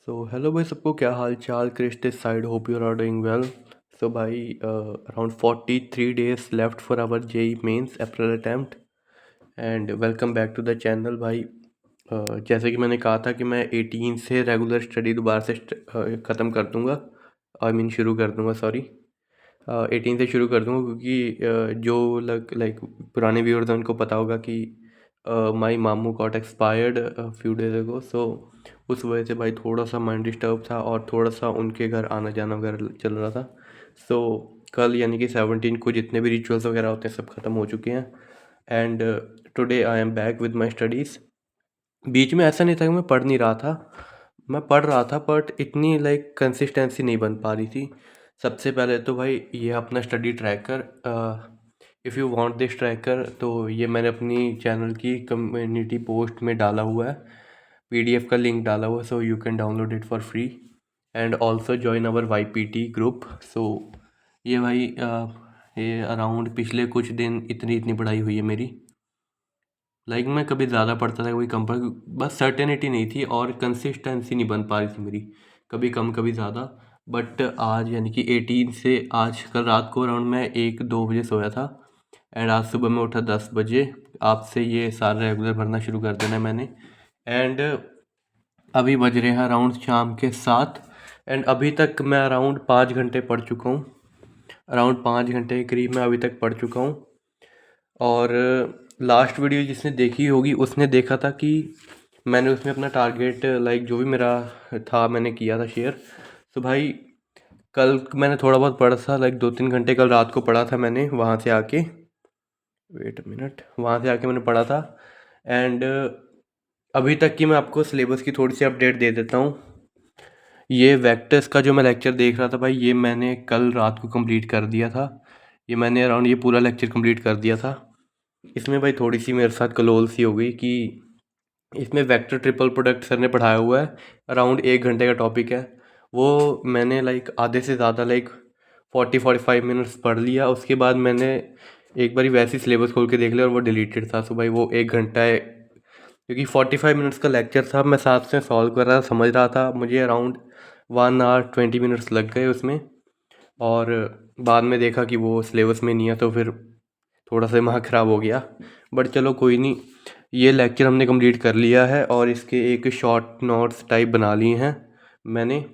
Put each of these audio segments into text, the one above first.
Hello भाई सबको, क्या हाल चाल। Krish this side, hope you are doing well. So भाई, around 43 days left for our JEE mains April attempt and welcome back to the channel भाई। जैसे कि मैंने कहा था कि मैं 18 से रेगुलर स्टडी दोबारा से ख़त्म कर दूंगा। आई मीन शुरू कर दूंगा, सॉरी। 18 से शुरू कर दूंगा क्योंकि जो लाइक पुराने व्यूअर्स हैं उनको पता होगा कि माई मामू got expired few days ago. So उस वजह से भाई थोड़ा सा माइंड डिस्टर्ब था और थोड़ा सा उनके घर आना जाना वगैरह चल रहा था। सो कल यानी कि 17 को जितने भी रिचुअल्स वगैरह होते हैं सब ख़त्म हो चुके हैं and today I am back with my studies. बीच में ऐसा नहीं था कि मैं पढ़ नहीं रहा था, मैं पढ़ रहा था बट इतनी लाइक कंसिस्टेंसी नहीं बन पा रही थी। सबसे पहले तो भाई ये अपना study tracker, if you want this tracker तो ये मैंने अपनी चैनल की कम्युनिटी पोस्ट में डाला हुआ है, पीडीएफ का लिंक डाला हुआ है। So you can download it for free and also join our YPT group. So ये भाई ये अराउंड पिछले कुछ दिन इतनी इतनी पढ़ाई हुई है मेरी। लाइक मैं कभी ज़्यादा पढ़ता था कभी कम पढ़, बस सर्टेनिटी नहीं थी और कंसिस्टेंसी नहीं बन पा रही थी मेरी, कभी कम कभी ज़्यादा। बट आज यानी कि 18 से आज कल रात को अराउंड मैं 1-2 बजे सोया था एंड आज सुबह मैं उठा 10 बजे। आपसे ये सारा रेगुलर भरना शुरू कर देना है मैंने। एंड अभी बज रहे हैं अराउंड शाम के 7 एंड अभी तक मैं अराउंड 5 घंटे पढ़ चुका हूँ। अराउंड 5 घंटे के करीब मैं अभी तक पढ़ चुका हूँ। और लास्ट वीडियो जिसने देखी होगी उसने देखा था कि मैंने उसमें अपना टारगेट लाइक जो भी मेरा था मैंने किया था शेयर। तो भाई कल मैंने थोड़ा बहुत पढ़ा था, लाइक 2-3 घंटे कल रात को पढ़ा था मैंने वहाँ से आके। वेट अ मिनट, वहाँ से आके मैंने पढ़ा था एंड अभी तक की मैं आपको सिलेबस की थोड़ी सी अपडेट दे देता हूँ। ये वेक्टर्स का जो मैं लेक्चर देख रहा था भाई, ये मैंने कल रात को कंप्लीट कर दिया था। ये मैंने अराउंड ये पूरा लेक्चर कंप्लीट कर दिया था। इसमें भाई थोड़ी सी मेरे साथ कलोल सी हो गई कि इसमें वेक्टर ट्रिपल प्रोडक्ट सर ने पढ़ाया हुआ है, अराउंड 1 घंटे का टॉपिक है। वो मैंने लाइक आधे से ज़्यादा लाइक 40-45 मिनट्स पढ़ लिया। उसके बाद मैंने एक बारी वैसे ही सिलेबस खोल के देख लिया और वो डिलीटेड था। सो भाई वो 1 घंटा है क्योंकि 45 मिनट्स का लेक्चर था, मैं साथ से सॉल्व कर रहा था, समझ रहा था। मुझे अराउंड 1 आवर 20 मिनट्स लग गए उसमें और बाद में देखा कि वो सिलेबस में नहीं है तो फिर थोड़ा सा दिमाग ख़राब हो गया। बट चलो कोई नहीं, ये लेक्चर हमने कंप्लीट कर लिया है और इसके एक शॉर्ट नोट्स टाइप बना लिए हैं मैंने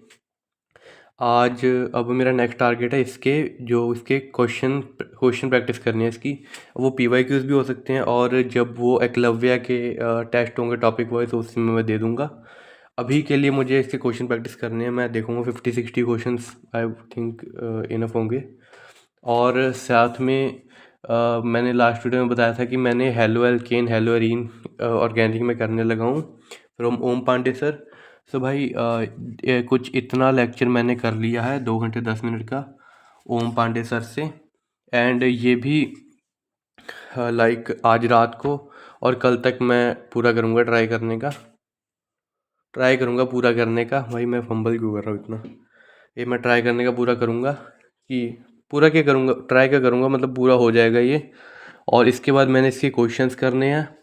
आज। अब मेरा नेक्स्ट टारगेट है इसके जो इसके क्वेश्चन क्वेश्चन प्रैक्टिस करनी है इसकी। वो PYQs भी हो सकते हैं और जब वो एकलव्य के टेस्ट होंगे टॉपिक वाइज तो उसमें मैं दे दूँगा। अभी के लिए मुझे इसके क्वेश्चन प्रैक्टिस करने हैं, मैं देखूँगा 50-60 क्वेश्चंस आई थिंक इनफ होंगे। और साथ में मैंने लास्ट वीडियो में बताया था कि मैंने halo alkane hello arene organic में करने लगा हूँ फ्रॉम ओम पांडे सर। सो भाई ये कुछ इतना लेक्चर मैंने कर लिया है 2 घंटे 10 मिनट का ओम पांडे सर से एंड ये भी लाइक आज रात को और कल तक मैं पूरा करूँगा, ट्राई करूँगा पूरा करने का। भाई मैं फंबल क्यों कर रहा हूँ इतना, ये मैं ट्राई करने का पूरा करूँगा कि पूरा क्या करूँगा, ट्राई क्या करूँगा, मतलब पूरा हो जाएगा ये। और इसके बाद मैंने इसके क्वेश्चंस करने हैं।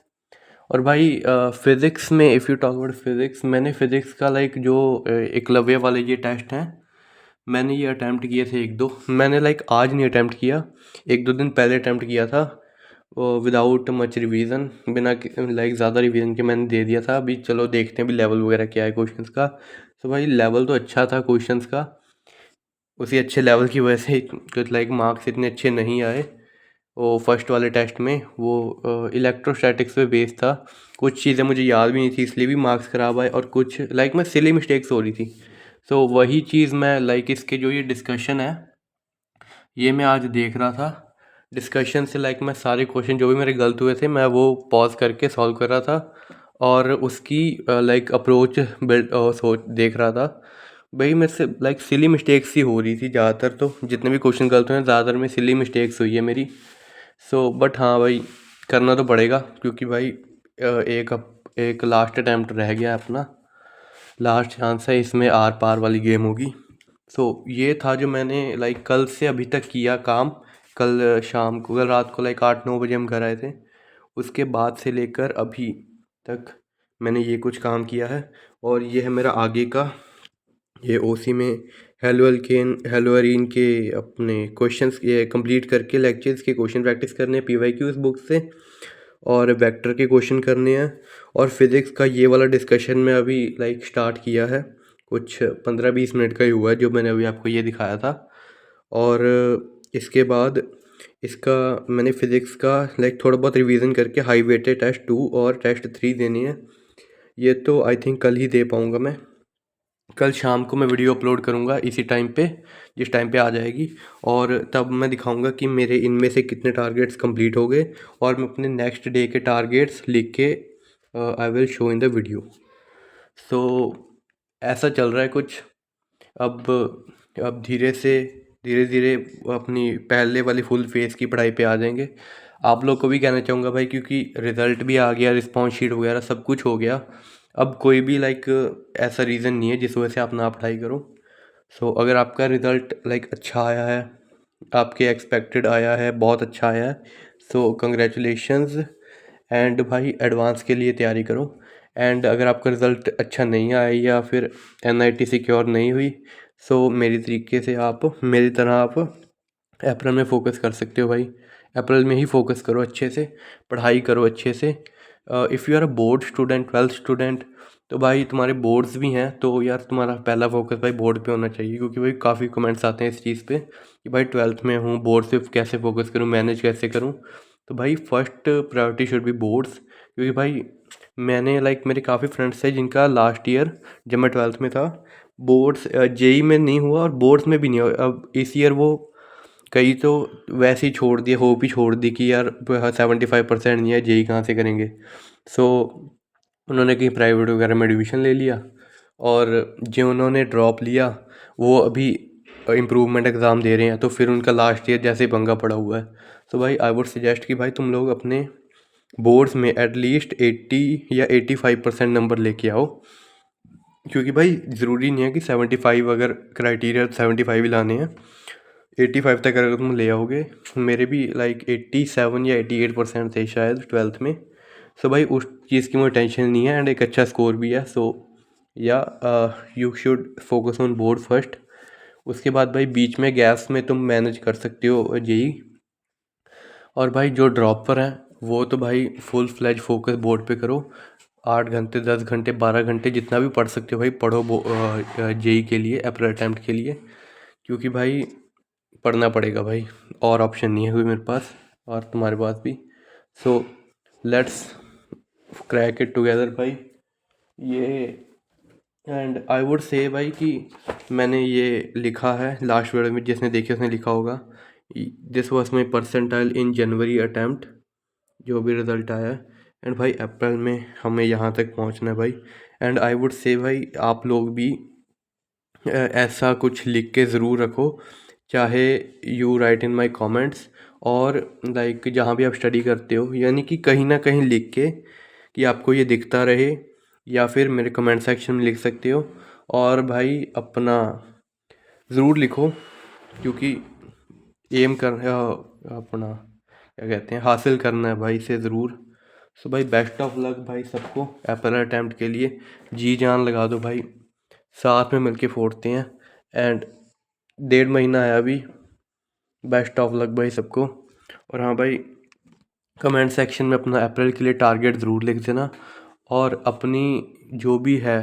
और भाई फ़िज़िक्स में, if you talk about physics, मैंने फ़िज़िक्स का लाइक जो एकलव्य वाले ये टेस्ट हैं मैंने ये अटैम्प्ट किए थे 1-2। मैंने लाइक आज नहीं अटैम्प्ट किया, 1-2 दिन पहले अटैम्प्ट किया था विदाउट मच रिवीजन, बिना लाइक ज़्यादा रिवीजन के मैंने दे दिया था। अभी चलो देखते हैं अभी लेवल वगैरह क्या है क्वेश्चंस का। तो भाई लेवल तो अच्छा था क्वेश्चंस का, उसी अच्छे लेवल की वजह से कुछ लाइक मार्क्स इतने अच्छे नहीं आए। वो फर्स्ट वाले टेस्ट में वो इलेक्ट्रोस्टैटिक्स पे बेस था, कुछ चीज़ें मुझे याद भी नहीं थी इसलिए भी मार्क्स ख़राब आए और कुछ लाइक मैं सिली मिस्टेक्स हो रही थी। सो वही चीज़ मैं लाइक इसके जो ये डिस्कशन है ये मैं आज देख रहा था। डिस्कशन से लाइक मैं सारे क्वेश्चन जो भी मेरे गलत हुए थे मैं वो पॉज करके सॉल्व कर रहा था और उसकी लाइक अप्रोच बिल्ड सोच देख रहा था। भाई मेरे से लाइक सिली मिस्टेक्स ही हो रही थी ज़्यादातर, तो जितने भी क्वेश्चन गलत हुए हैं ज़्यादातर में सिली मिस्टेक्स हुई है मेरी। सो बट हाँ भाई करना तो पड़ेगा क्योंकि भाई एक लास्ट अटैम्प्ट रह गया है अपना, लास्ट चांस है, इसमें आर पार वाली गेम होगी। सो ये था जो मैंने लाइक कल से अभी तक किया काम। कल शाम को, कल रात को लाइक 8-9 बजे हम घर आए थे, उसके बाद से लेकर अभी तक मैंने ये कुछ काम किया है और ये है मेरा आगे का ये ओसी में हेलो अल्केन हेलो अरीन के अपने क्वेश्चंस ये कंप्लीट करके लेक्चर्स के क्वेश्चन प्रैक्टिस करने हैं पीवाईक्यूज बुक से, और वेक्टर के क्वेश्चन करने हैं। और फिज़िक्स का ये वाला डिस्कशन मैं अभी स्टार्ट किया है, कुछ 15-20 मिनट का ही हुआ है जो मैंने अभी आपको ये दिखाया था। और इसके बाद इसका मैंने फ़िज़िक्स का थोड़ा बहुत रिवीजन करके हाई वेटेड टेस्ट 2 और टेस्ट 3 देनी है। ये तो आई थिंक कल ही दे पाऊँगा मैं। कल शाम को मैं वीडियो अपलोड करूँगा इसी टाइम पे, जिस टाइम पे आ जाएगी, और तब मैं दिखाऊँगा कि मेरे इनमें से कितने टारगेट्स कंप्लीट हो गए, और मैं अपने नेक्स्ट डे के टारगेट्स लिख के I will show in the video. So ऐसा चल रहा है कुछ। अब धीरे धीरे अपनी पहले वाली फुल फेज़ की पढ़ाई पे आ जाएंगे। आप लोग को भी कहना चाहूँगा भाई, क्योंकि रिज़ल्ट भी आ गया, रिस्पॉन्स शीट वगैरह सब कुछ हो गया। अब कोई भी ऐसा रीज़न नहीं है जिस वजह से आप ना पढ़ाई करो। सो अगर आपका रिज़ल्ट अच्छा आया है, आपके एक्सपेक्टेड आया है, बहुत अच्छा आया है, सो कंग्रेचुलेशंस। एंड भाई एडवांस के लिए तैयारी करो। एंड अगर आपका रिज़ल्ट अच्छा नहीं आया या फिर एनआईटी सिक्योर नहीं हुई, सो मेरी तरह आप अप्रैल में फ़ोकस कर सकते हो भाई। अप्रैल में ही फ़ोकस करो, अच्छे से पढ़ाई करो अच्छे से। If you are a board student, 12th student, तो भाई तुम्हारे बोर्ड्स भी हैं, तो यार तुम्हारा पहला फोकस भाई बोर्ड पे होना चाहिए, क्योंकि भाई काफ़ी कमेंट्स आते हैं इस चीज़ पे कि भाई 12th में हूँ, बोर्ड से कैसे फोकस करूँ, मैनेज कैसे करूँ। तो भाई first priority should be boards, क्योंकि भाई मैंने मेरे काफ़ी फ्रेंड्स थे जिनका लास्ट ईयर जब मैं 12th में था बोर्ड्स जेई में नहीं हुआ और बोर्ड्स में भी नहीं हुआ। अब इस ईयर वो कई तो वैसे ही छोड़ दिए, होप ही छोड़ दी कि यार 75% नहीं है, जेई कहाँ से करेंगे। सो उन्होंने कहीं प्राइवेट वगैरह में एडमिशन ले लिया, और जो उन्होंने ड्रॉप लिया वो अभी इम्प्रूवमेंट एग्ज़ाम दे रहे हैं, तो फिर उनका लास्ट ईयर जैसे पंगा पड़ा हुआ है। सो भाई आई वुड सजेस्ट कि भाई तुम लोग अपने बोर्ड्स में एटलीस्ट 80 या 85% नंबर लेके आओ, क्योंकि भाई ज़रूरी नहीं है कि 75, अगर क्राइटेरिया 75 ही लाने हैं, 85 तक अगर तुम ले आओगे। मेरे भी 87 या 88% थे शायद 12th में। सो भाई उस चीज़ की मुझे टेंशन नहीं है, एंड एक अच्छा स्कोर भी है। सो या you should focus on board first. उसके बाद भाई बीच में गैप्स में तुम मैनेज कर सकते हो जेई। और भाई जो ड्रॉपर हैं वो तो भाई फुल फ्लैज फोकस बोर्ड पे करो, 8 घंटे 10 घंटे 12 घंटे जितना भी पढ़ सकते हो भाई पढ़ो जेई के लिए, अप्रैल अटैम्प्ट के लिए, क्योंकि भाई पढ़ना पड़ेगा भाई, और ऑप्शन नहीं है कोई मेरे पास और तुम्हारे पास भी। So let's crack it together भाई। ये एंड आई वुड से भाई कि मैंने ये लिखा है लास्ट वीडियो में, जिसने देखी उसने लिखा होगा, this was my percentile in January attempt, जो भी रिज़ल्ट आया है। एंड भाई अप्रैल में हमें यहाँ तक पहुँचना है भाई। एंड आई वुड से भाई आप लोग भी ऐसा कुछ लिख के ज़रूर रखो, चाहे you right in my comments, और जहाँ भी आप स्टडी करते हो, यानी कि कहीं ना कहीं लिख के कि आपको ये दिखता रहे, या फिर मेरे कमेंट सेक्शन में लिख सकते हो। और भाई अपना ज़रूर लिखो, क्योंकि एम कर अपना क्या कहते हैं, हासिल करना है भाई इसे ज़रूर। सो भाई बेस्ट ऑफ लक भाई सबको अप्रैल अटैम्प्ट के लिए, जी जान लगा दो भाई, साथ में मिलके फोड़ते हैं। एंड 1.5 महीना है अभी, बेस्ट ऑफ लक भाई सबको। और हाँ भाई कमेंट सेक्शन में अपना अप्रैल के लिए टारगेट ज़रूर लिख देना, और अपनी जो भी है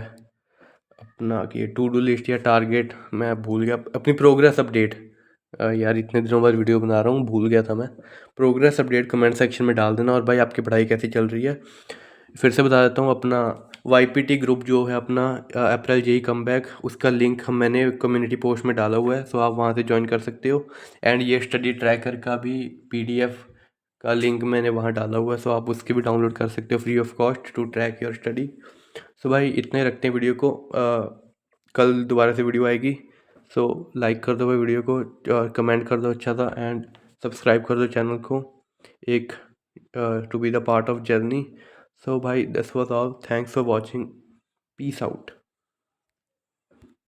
अपना कि टू डू लिस्ट या टारगेट, मैं भूल गया, अपनी प्रोग्रेस अपडेट, यार इतने दिनों बाद वीडियो बना रहा हूँ, भूल गया था मैं, प्रोग्रेस अपडेट कमेंट सेक्शन में डाल देना। और भाई आपकी पढ़ाई कैसी चल रही है फिर से बता देता हूँ, अपना वाईपीटी ग्रुप जो है अपना अप्रैल जेई कमबैक, उसका लिंक मैंने कम्युनिटी पोस्ट में डाला हुआ है, सो आप वहाँ से ज्वाइन कर सकते हो। एंड ये स्टडी ट्रैकर का भी पीडीएफ का लिंक मैंने वहाँ डाला हुआ है, सो आप उसके भी डाउनलोड कर सकते हो free of cost to track your study. So भाई इतने रखते हैं वीडियो को, कल दोबारा से वीडियो आएगी। सो लाइक कर दो भाई वीडियो को, और कमेंट कर दो अच्छा था, एंड सब्सक्राइब कर दो चैनल को, एक to be the part of journey. So bhai, this was all. Thanks for watching. Peace out.